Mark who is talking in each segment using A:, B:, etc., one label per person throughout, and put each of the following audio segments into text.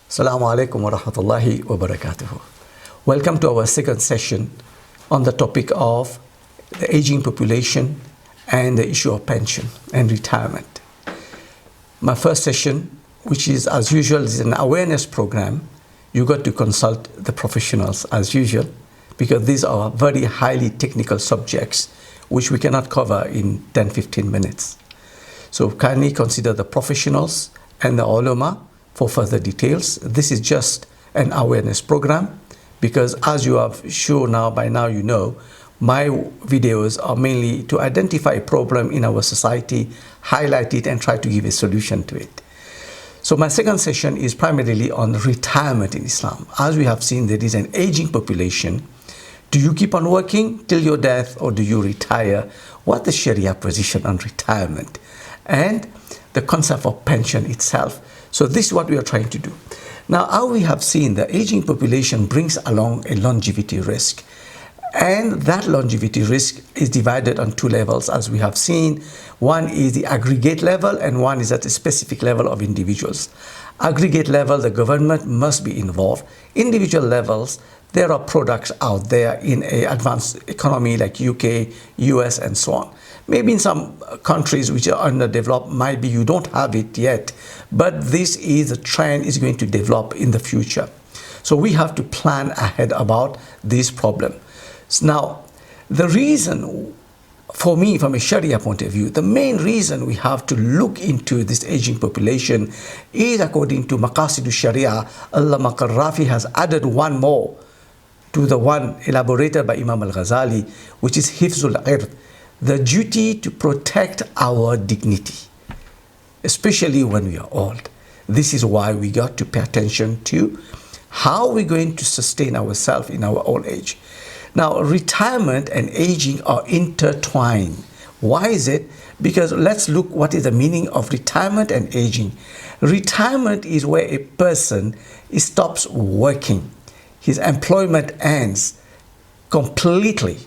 A: Assalamu alaikum wa rahmatullahi wa barakatuh. Welcome to our second session on the topic of the aging population and the issue of pension and retirement. My first session, which is as usual, is an awareness program. You got to consult the professionals as usual because these are very highly technical subjects which we cannot cover in 10-15 minutes. So kindly consider the professionals and the ulama for further details. This is just an awareness program because as you are sure now, by now you know, my videos are mainly to identify a problem in our society, highlight it and try to give a solution to it. So my second session is primarily on retirement in Islam. As we have seen, there is an aging population. Do you keep on working till your death or do you retire? What the Sharia position on retirement and the concept of pension itself. So this is what we are trying to do. Now, how we have seen the aging population brings along a longevity risk. And that longevity risk is divided on two levels, as we have seen. One is the aggregate level and one is at a specific level of individuals. Aggregate level, the government must be involved. Individual levels, there are products out there in an advanced economy like UK, US, and so on. Maybe in some countries which are underdeveloped, might be you don't have it yet, but this is a trend is going to develop in the future. So we have to plan ahead about this problem. So now, the reason for me, from a Sharia point of view, the main reason we have to look into this aging population is according to Maqasidu Sharia. Allama Qarrafi has added one more to the one elaborated by Imam al-Ghazali, which is Hifzul Ird, the duty to protect our dignity, especially when we are old. This is why we got to pay attention to how we're going to sustain ourselves in our old age. Now, retirement and aging are intertwined. Why is it? Because let's look what is the meaning of retirement and aging. Retirement is where a person stops working. His employment ends completely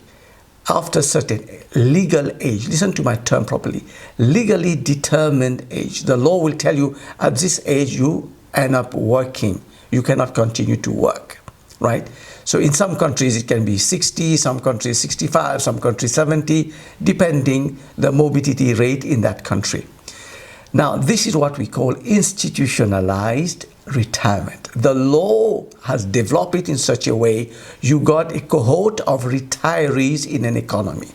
A: after a certain legal age. Listen to my term properly. Legally determined age. The law will tell you at this age you end up working. You cannot continue to work, right? So in some countries it can be 60, some countries 65, some countries 70, depending the morbidity rate in that country. Now, this is what we call institutionalized retirement. The law has developed it in such a way you got a cohort of retirees in an economy.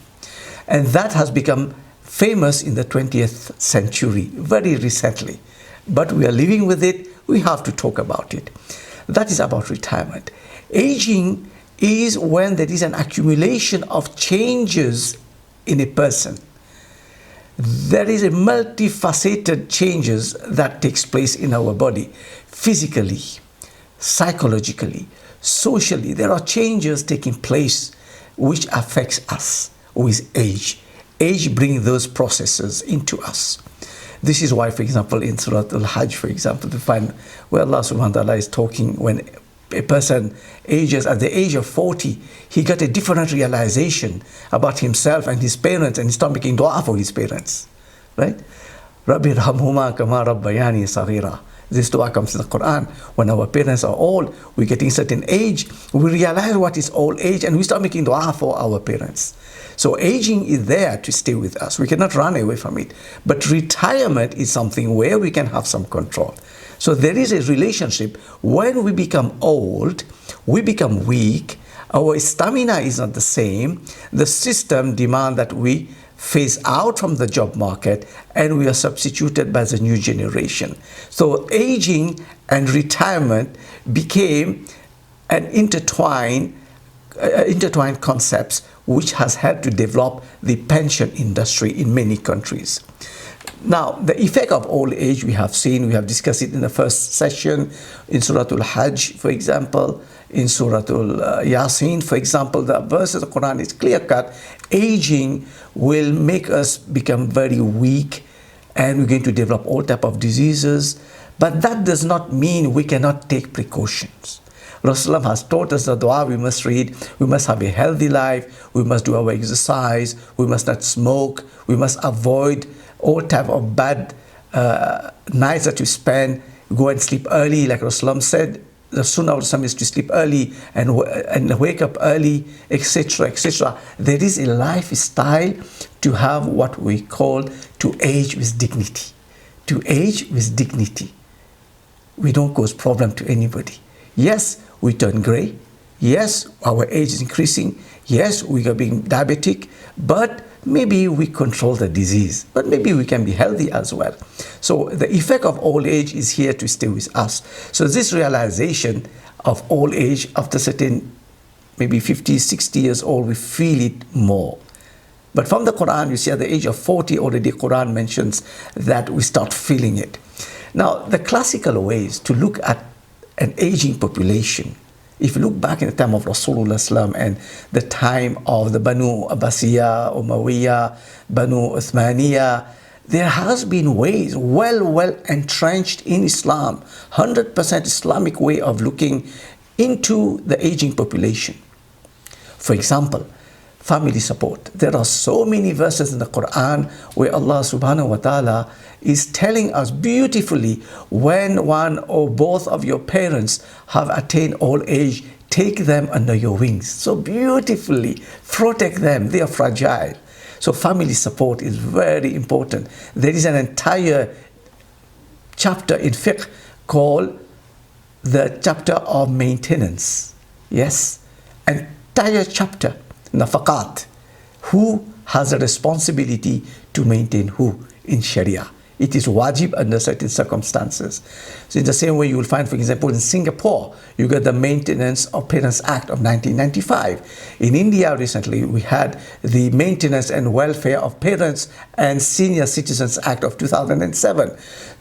A: And that has become famous in the 20th century, very recently. But we are living with it, we have to talk about it. That is about retirement. Aging is when there is an accumulation of changes in a person. There is a multifaceted changes that takes place in our body, physically, psychologically, socially. There are changes taking place which affects us with age. Age brings those processes into us. This is why, for example, in Surah Al-Hajj, for example, to find where Allah subhanahu wa ta'ala is talking when a person ages at the age of 40, he got a different realization about himself and his parents, and he started making dua for his parents, right? Rabbi irhamhuma kama rabbayani saghira. This dua comes in the Quran. When our parents are old, we're getting certain age, we realize what is old age and we start making dua for our parents. So aging is there to stay with us. We cannot run away from it. But retirement is something where we can have some control. So there is a relationship. When we become old, we become weak, our stamina is not the same, the system demands that we phase out from the job market and we are substituted by the new generation. So aging and retirement became an intertwined concepts which has helped to develop the pension industry in many countries. Now, the effect of old age we have seen, we have discussed it in the first session, in Surah Al-Hajj, for example, in Surah Al-Yasin, for example, the verse of the Quran is clear-cut. Aging will make us become very weak and we're going to develop all type of diseases. But that does not mean we cannot take precautions. Rasulullah has taught us the dua we must read. We must have a healthy life. We must do our exercise. We must not smoke. We must avoid all type of bad nights that we spend go and sleep early, like Rasulullah said. The sunnah of Islam is to sleep early and wake up early, etc., etc. There is a lifestyle to have what we call to age with dignity. To age with dignity. We don't cause problem to anybody. Yes, we turn gray. Yes, our age is increasing. Yes, we are being diabetic, but maybe we control the disease, but maybe we can be healthy as well. So the effect of old age is here to stay with us. So this realization of old age after certain, maybe 50, 60 years old, we feel it more. But from the Quran, you see at the age of 40 already, Quran mentions that we start feeling it. Now, the classical ways to look at an aging population, if you look back in the time of Rasulullah and the time of the Banu Abbasiyya, Umayyah, Banu Uthmaniyya, there has been ways well entrenched in Islam, 100% Islamic way of looking into the aging population. For example, family support. There are so many verses in the Quran where Allah subhanahu wa ta'ala is telling us beautifully, when one or both of your parents have attained old age, take them under your wings. So beautifully, protect them, they are fragile. So family support is very important. There is an entire chapter in fiqh called the chapter of maintenance. Yes, entire chapter, nafaqat. Who has a responsibility to maintain who in Sharia? It is wajib under certain circumstances. So in the same way, you will find, for example, in Singapore, you got the Maintenance of Parents Act of 1995. In India recently, we had the Maintenance and Welfare of Parents and Senior Citizens Act of 2007.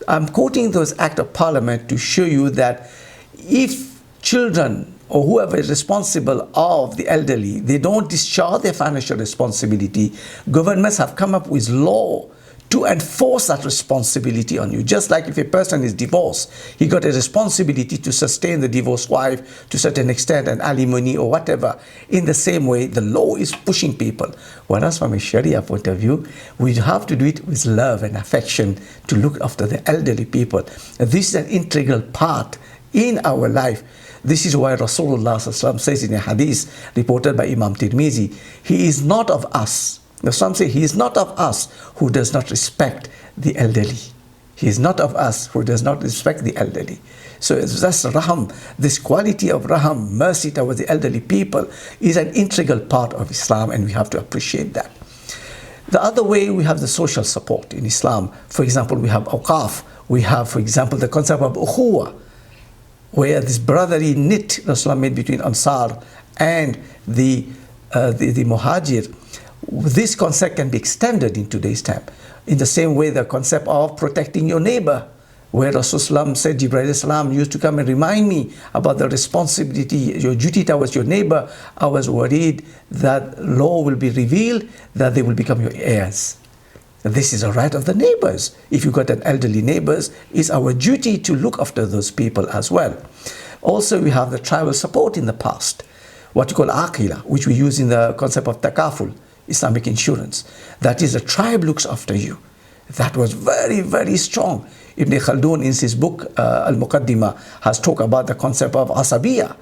A: I'm quoting those Act of Parliament to show you that if children or whoever is responsible of the elderly, they don't discharge their financial responsibility, governments have come up with law to enforce that responsibility on you. Just like if a person is divorced, he got a responsibility to sustain the divorced wife to a certain extent, and alimony or whatever. In the same way, the law is pushing people. Whereas from a Sharia point of view, we have to do it with love and affection to look after the elderly people. This is an integral part in our life. This is why Rasulullah says in a hadith reported by Imam Tirmizi, he is not of us. Now some say he is not of us who does not respect the elderly. He is not of us who does not respect the elderly. So that's raham, this quality of raham, mercy towards the elderly people, is an integral part of Islam, and we have to appreciate that. The other way, we have the social support in Islam. For example, we have awqaf. We have, for example, the concept of ukhuwa, where this brotherly knit Rasulullah made between Ansar and the Muhajir. This concept can be extended in today's time. In the same way, the concept of protecting your neighbor, where Rasulullah said, Jibreel used to come and remind me about the responsibility, your duty towards your neighbor. I was worried that law will be revealed, that they will become your heirs. This is a right of the neighbors. If you got an elderly neighbors, it's our duty to look after those people as well. Also, we have the tribal support in the past, what you call aqila, which we use in the concept of takaful, Islamic insurance. That is, a tribe looks after you. That was very strong. Ibn Khaldun in his book Al-Muqaddimah has talked about the concept of asabiyah.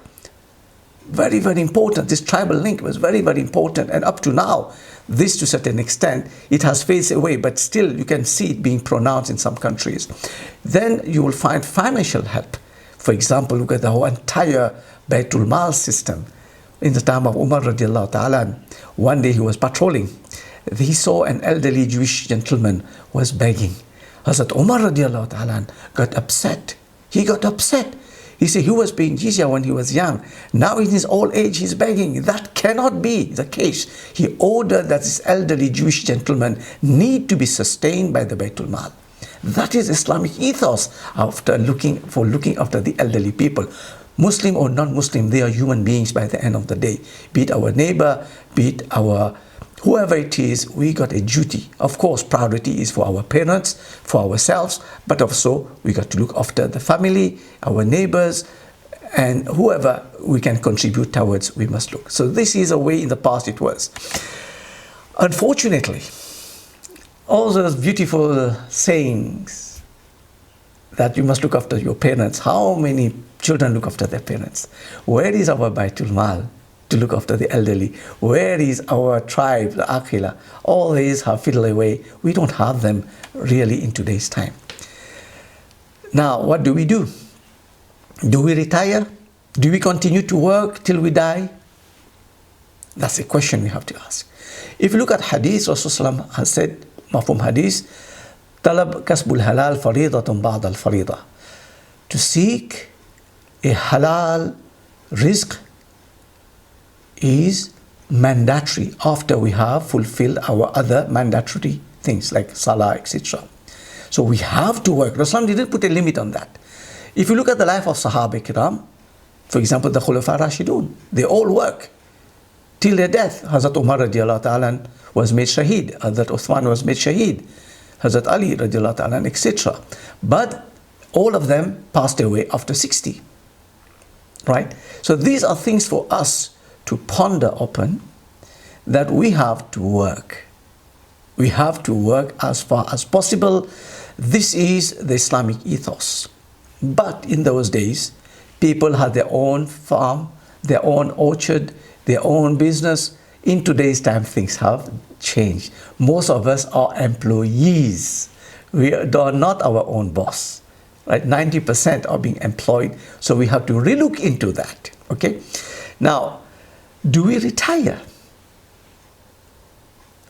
A: Very important. This tribal link was very important, and up to now, this to a certain extent, it has faded away, but still you can see it being pronounced in some countries. Then you will find financial help. For example, look at the whole entire Baytul Mal system. In the time of Umar radiallahu ta'ala, one day he was patrolling. He saw an elderly Jewish gentleman was begging. Hazrat Umar radiallahu ta'ala got upset. He got upset. He said he was paying jizya when he was young. Now in his old age he's begging. That cannot be the case. He ordered that this elderly Jewish gentleman need to be sustained by the Baytul Mal. That is Islamic ethos after looking after the elderly people. Muslim or non-Muslim, they are human beings by the end of the day. Be it our neighbor, be it our whoever it is, we got a duty. Of course, priority is for our parents, for ourselves, but also we got to look after the family, our neighbors, and whoever we can contribute towards, we must look. So this is a way in the past it was. Unfortunately, all those beautiful sayings, that you must look after your parents. How many children look after their parents? Where is our Baitul Mal to look after the elderly? Where is our tribe, the Akhila? All these have fiddled away. We don't have them really in today's time. Now, what do? Do we retire? Do we continue to work till we die? That's a question we have to ask. If you look at Hadith, Rasulullah has said, Mafhum Hadith, Talab kasbul halal faridatun ba'd al farida. To seek a halal rizq is mandatory after we have fulfilled our other mandatory things like salah, etc. So we have to work. Rasulullah didn't put a limit on that. If you look at the life of Sahaba Kiram, for example, the Khulafa Rashidun, they all work till their death. Hazrat Umar radiallahu ta'ala was made shaheed. Hazrat Uthman was made shaheed. Hazrat Ali radiallahu ta'ala, etc. But all of them passed away after 60. Right? So these are things for us to ponder upon, that we have to work. We have to work as far as possible. This is the Islamic ethos. But in those days, people had their own farm, their own orchard, their own business. In today's time, things have changed. Most of us are employees. We are not our own boss. Right? 90% are being employed. So we have to relook into that. Okay? Now, do we retire?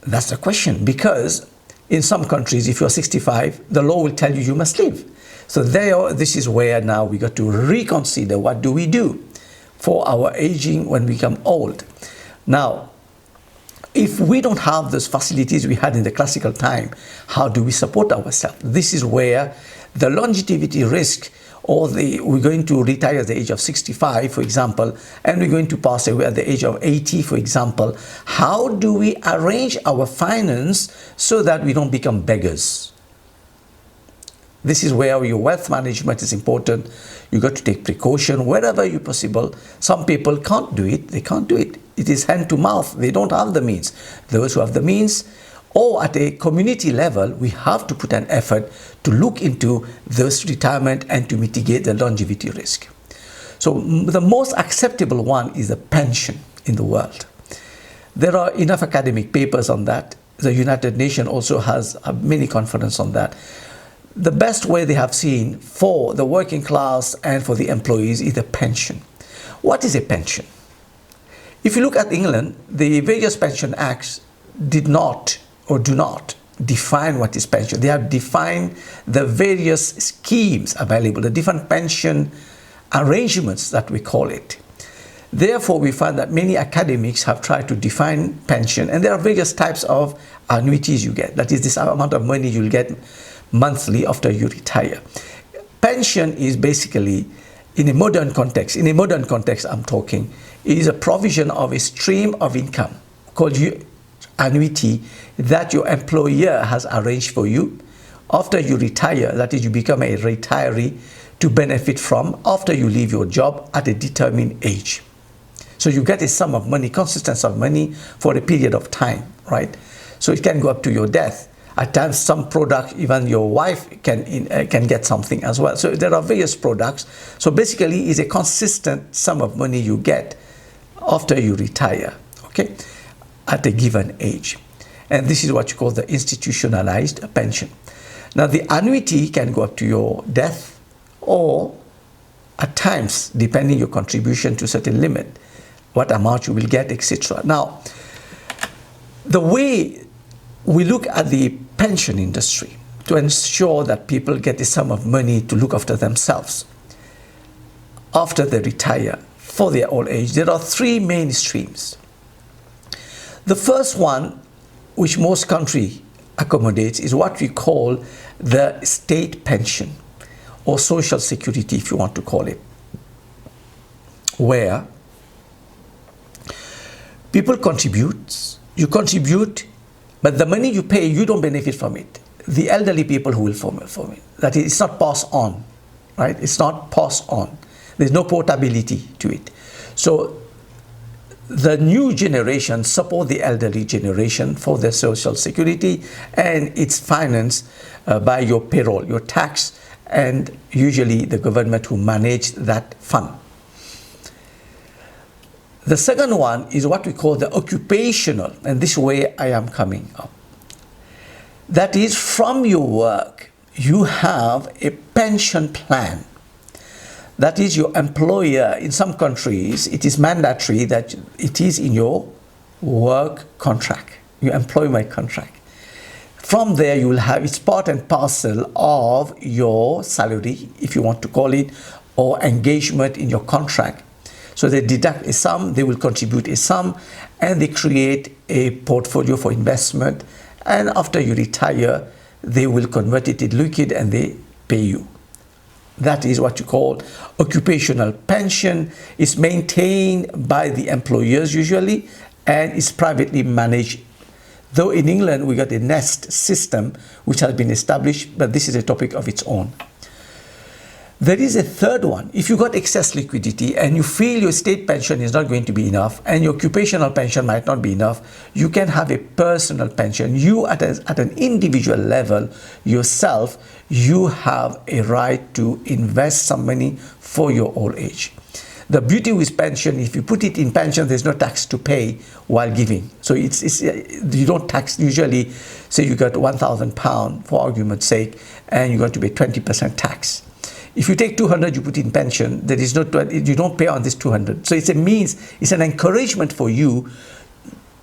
A: That's the question. Because in some countries, if you're 65, the law will tell you you must leave. So this is where now we got to reconsider, what do we do for our aging when we become old. Now, if we don't have those facilities we had in the classical time, how do we support ourselves? This is where the longevity risk, or we're going to retire at the age of 65, for example, and we're going to pass away at the age of 80, for example. How do we arrange our finance so that we don't become beggars? This is where your wealth management is important. You got to take precaution wherever you possible. Some people can't do it. They can't do it. It is hand to mouth. They don't have the means. Those who have the means, or at a community level, we have to put an effort to look into this retirement and to mitigate the longevity risk. So the most acceptable one is a pension in the world. There are enough academic papers on that. The United Nations also has a mini conference on that. The best way they have seen for the working class and for the employees is a pension. What is a pension? If you look at England, the various pension acts did not or do not define what is pension. They have defined the various schemes available, the different pension arrangements that we call it. Therefore, we find that many academics have tried to define pension, and there are various types of annuities you get. That is, this amount of money you'll get monthly after you retire. Pension is basically, in a modern context I'm talking, is a provision of a stream of income called annuity that your employer has arranged for you after you retire. That is, you become a retiree to benefit from after you leave your job at a determined age. So you get a sum of money, consistent sum of money for a period of time, right? So it can go up to your death. At times, some product, even your wife can get something as well. So there are various products. So basically, it's a consistent sum of money you get after you retire, okay, at a given age. And this is what you call the institutionalized pension. Now, the annuity can go up to your death, or at times, depending your contribution to a certain limit, what amount you will get, etc. Now, the way we look at the pension industry to ensure that people get a sum of money to look after themselves after they retire for their old age, there are three main streams. The first one, which most countries accommodates, is what we call the state pension, or social security if you want to call it, where people contribute, you contribute, but the money you pay, you don't benefit from it. The elderly people who will form it. That is, it's not passed on, right? It's not passed on. There's no portability to it. So the new generation support the elderly generation for their social security, and it's financed by your payroll, your tax, and usually the government who manage that fund. The second one is what we call the occupational, and this way I am coming up. That is, from your work, you have a pension plan. That is, your employer, in some countries, it is mandatory that it is in your work contract, your employment contract. From there, you will have, it's part and parcel of your salary, if you want to call it, or engagement in your contract. So they deduct a sum, they will contribute a sum, and they create a portfolio for investment. And after you retire, they will convert it in liquid and they pay you. That is what you call occupational pension. It's maintained by the employers usually, and it's privately managed. Though in England, we got a nest system which has been established, but this is a topic of its own. There is a third one. If you got excess liquidity and you feel your state pension is not going to be enough and your occupational pension might not be enough, you can have a personal pension. You at an individual level, yourself, you have a right to invest some money for your old age. The beauty with pension, if you put it in pension, there's no tax to pay while giving. So you don't tax usually. Say you got £1,000 for argument's sake, and you got to pay 20% tax. If you take 200, you put in pension, there is no, you don't pay on this 200. So it's a means, it's an encouragement for you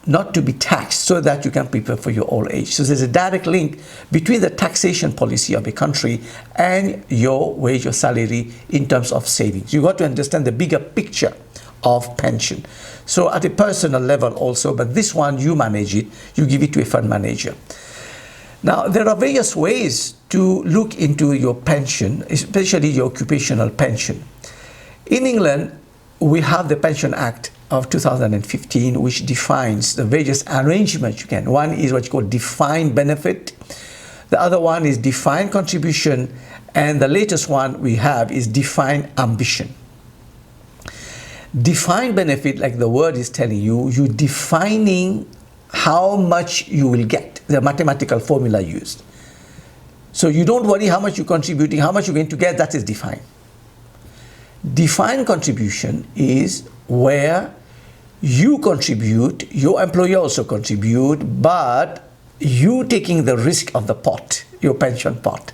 A: not to be taxed so that you can prepare for your old age. So there's a direct link between the taxation policy of a country and your wage or salary in terms of savings. You got to understand the bigger picture of pension. So at a personal level also, but this one you manage it, you give it to a fund manager. Now, there are various ways to look into your pension, especially your occupational pension. In England, we have the Pension Act of 2015, which defines the various arrangements you can. One is what you call defined benefit. The other one is defined contribution. And the latest one we have is defined ambition. Defined benefit, like the word is telling you, you're defining how much you will get, the mathematical formula used. So you don't worry how much you're contributing, how much you're going to get, that is defined. Defined contribution is where you contribute, your employer also contribute, but you taking the risk of the pot, your pension pot.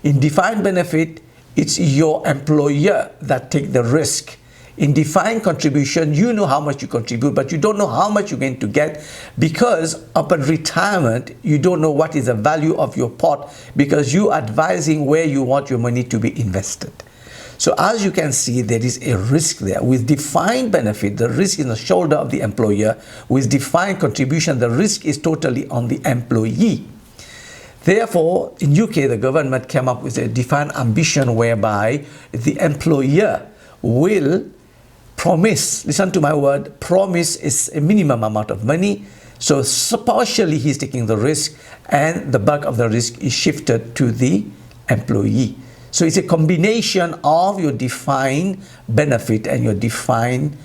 A: In defined benefit, it's your employer that take the risk. In defined contribution, you know how much you contribute, but you don't know how much you're going to get, because upon retirement, you don't know what is the value of your pot, because you're advising where you want your money to be invested. So as you can see, there is a risk there. With defined benefit, the risk is on the shoulder of the employer. With defined contribution, the risk is totally on the employee. Therefore, in UK, the government came up with a defined ambition whereby the employer will promise, listen to my word, promise is a minimum amount of money. So partially he's taking the risk, and the bulk of the risk is shifted to the employee. So it's a combination of your defined benefit and your defined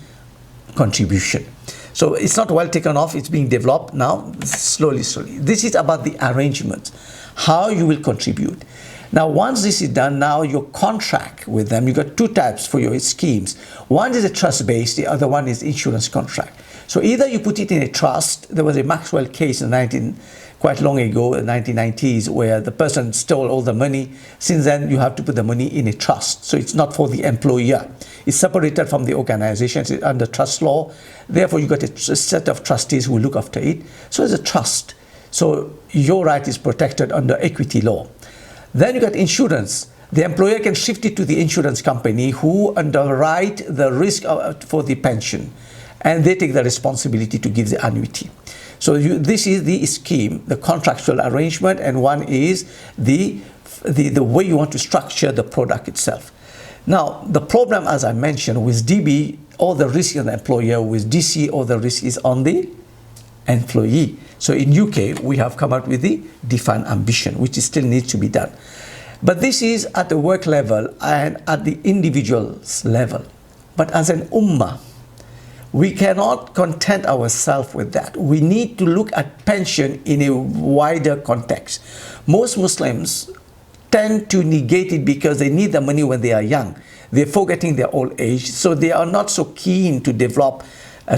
A: contribution. So it's not well taken off, it's being developed now, slowly. This is about the arrangements, how you will contribute. Now, once this is done, now your contract with them, you got two types for your schemes. One is a trust-based, the other one is insurance contract. So either you put it in a trust. There was a Maxwell case in quite long ago, in the 1990s, where the person stole all the money. Since then, you have to put the money in a trust. So it's not for the employer. It's separated from the organization. It's under trust law. Therefore, you got a set of trustees who look after it. So it's a trust. So your right is protected under equity law. Then you got insurance. The employer can shift it to the insurance company who underwrite the risk for the pension, and they take the responsibility to give the annuity. So this is the scheme, the contractual arrangement, and one is the way you want to structure the product itself. Now, the problem, as I mentioned, with DB, all the risk is on the employer. With DC, all the risk is on the employee. So in UK, we have come out with the defined ambition, which still needs to be done. But this is at the work level and at the individual's level. But as an ummah, we cannot content ourselves with that. We need to look at pension in a wider context. Most Muslims tend to negate it because they need the money when they are young. They're forgetting their old age, so they are not so keen to develop,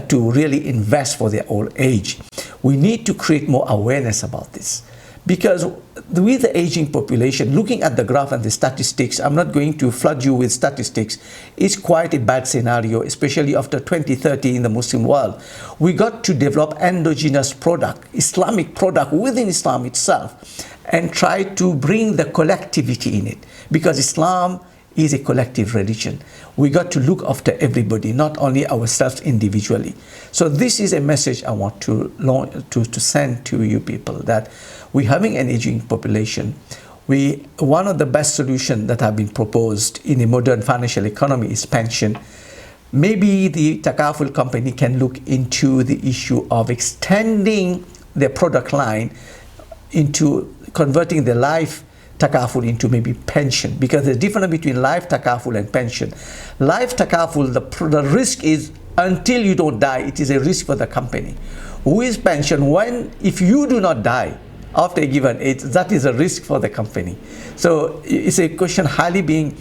A: to really invest for their old age. We need to create more awareness about this. Because with the aging population, looking at the graph and the statistics, I'm not going to flood you with statistics, it's quite a bad scenario, especially after 2030 in the Muslim world. We got to develop endogenous product, Islamic product within Islam itself, and try to bring the collectivity in it. Because Islam is a collective religion. We got to look after everybody, not only ourselves individually. So this is a message I want to send to you people, that we're having an aging population. One of the best solutions that have been proposed in a modern financial economy is pension. Maybe the takaful company can look into the issue of extending their product line into converting the life takaful into maybe pension, because there's a difference between life takaful and pension. Life takaful, the risk is until you don't die, it is a risk for the company. With pension, if you do not die after a given age, that is a risk for the company. So it's a question highly being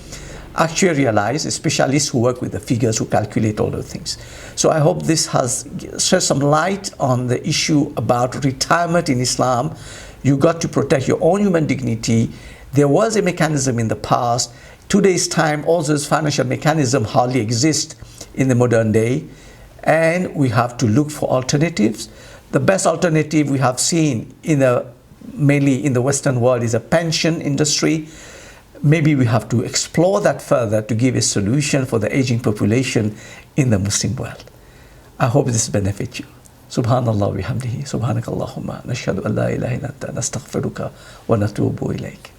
A: actuarialized, specialists who work with the figures, who calculate all those things. So I hope this has shed some light on the issue about retirement in Islam. You got to protect your own human dignity. There was a mechanism in the past. Today's time, all those financial mechanisms hardly exist in the modern day, and we have to look for alternatives. The best alternative we have seen mainly in the Western world is a pension industry. Maybe we have to explore that further to give a solution for the aging population in the Muslim world. I hope this benefits you. Subhanallah wa bihamdihi, subhanakallahumma, nashhadu an la ilaha illa anta, nastaghfiruka wa natubu ilayk.